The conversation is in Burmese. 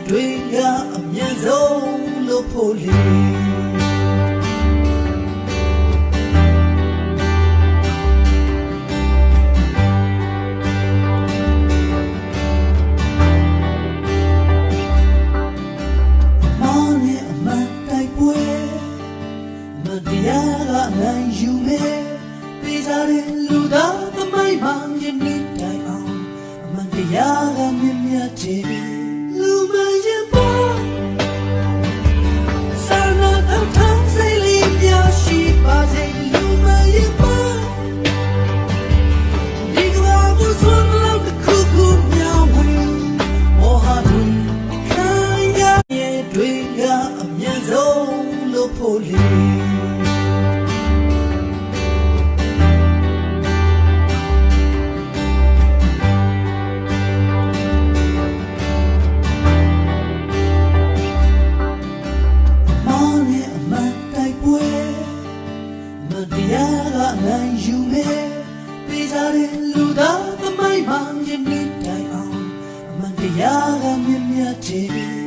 တွေကအမြဲဆုံးလို့ဖို့လေတရားကနိုင်ယူမယ်ပေးစားတဲ့လူသားသမိုင်းမှယနေ့တိုင်အောင်အမှန်တရားကမြင်မြတ်တယ်လူမရင်ပေါ်စာနာတော့ထောင်းစိတ်လေးများရှိပါစေလူမရင်ပေါ်ဒီကဘာကိုစွန့်လို့တစ်ခုခုမြောင်းဝင်ဟောဟာသူခံရရဲ့တွေကအမြဲဆုံးလို့ဖို့လေတရားကနိုင်ယူမယ်ပေးစားတဲ့လူသားသမိုင်းမှယနေ့တိုင်အောင်အမှန်တရားကမြင်မြတ်တယ်